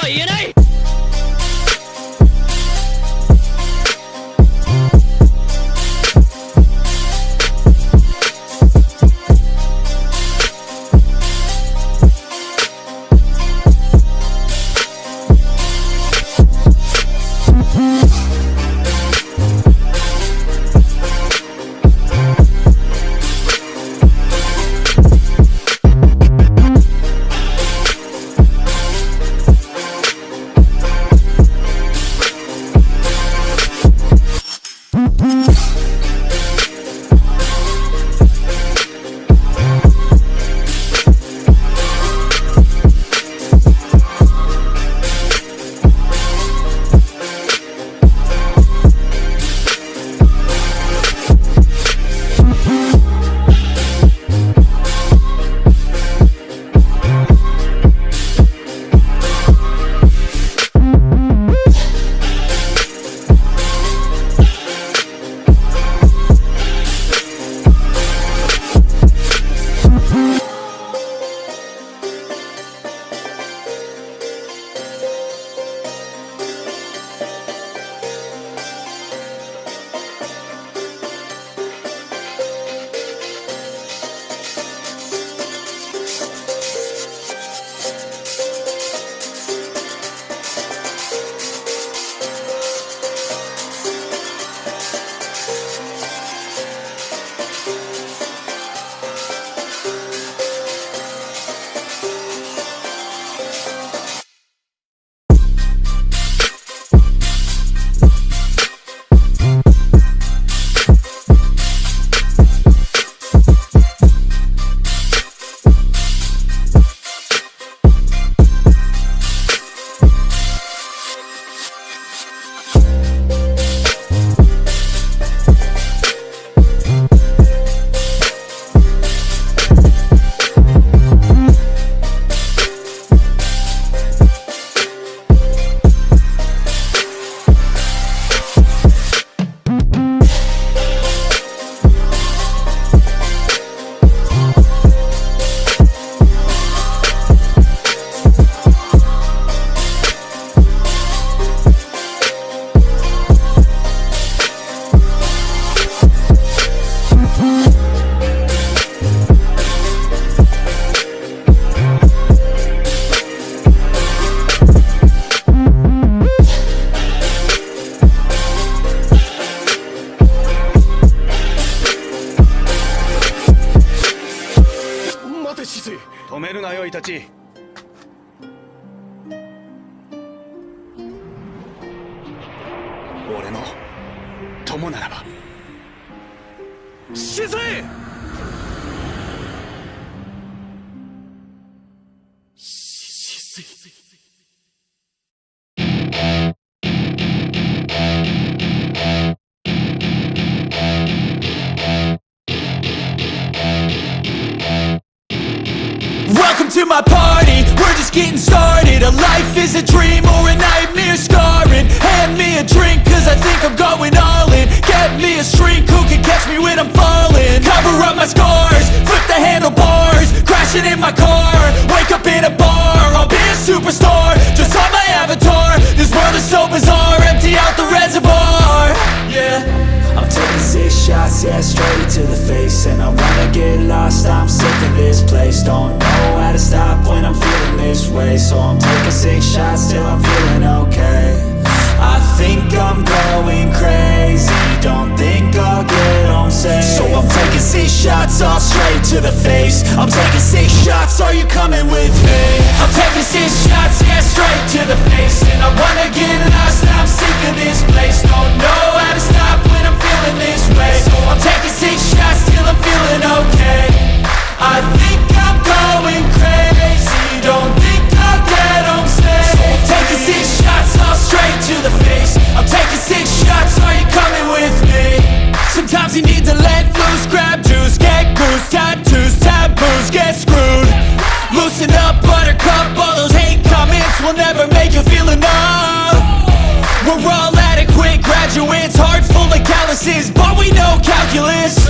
言えない。止めるなよイタチ。俺の友ならば沈め。Welcome to my party, we're just getting started. A life is a dream or a nightmare scarring. Hand me a drink cause I think I'm going all in. Get me a shrink who can catch me when I'm falling. Cover up my scars, flip the handlebars. Crashing in my car, wake up in a bar. I'll be a superstar, just on my avatar. This world is so bizarre, empty out the reservoir. Yeah, I'm taking 6 shots, yeah, straight to the face. And I wanna get lost, I'm sick of this place. Don't know how to stop when I'm feeling this way. So I'm taking 6 shots till I'm feeling okay. I think I'm going crazy, don't think I'll get home safe. So I'm taking 6 shots, all straight to the face. I'm taking 6 shots, are you coming with me? I'm taking 6 shots, yeah, straight to the face. And I wanna get lost, I'm sick of this place. Don't know how to stop when I'm feeling this way. So I'm taking 6 shots till I'm feeling okay. I think I'm going crazy, don't think I'll get home safe. So I'm taking 6 shots, all straight to the face. I'm taking 6 shots, are you coming with me? Sometimes you need to let loose, grab juice, get goose, tattoos, taboos, get screwed. Loosen up, buttercup, all those hate comments will never make you feel enough. We're all adequate graduates, hearts full of calluses, but we know calculus.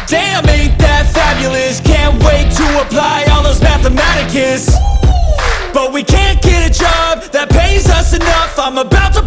Damn, ain't that fabulous? Can't wait to apply all those mathematicus. But we can't get a job that pays us enough. I'm about to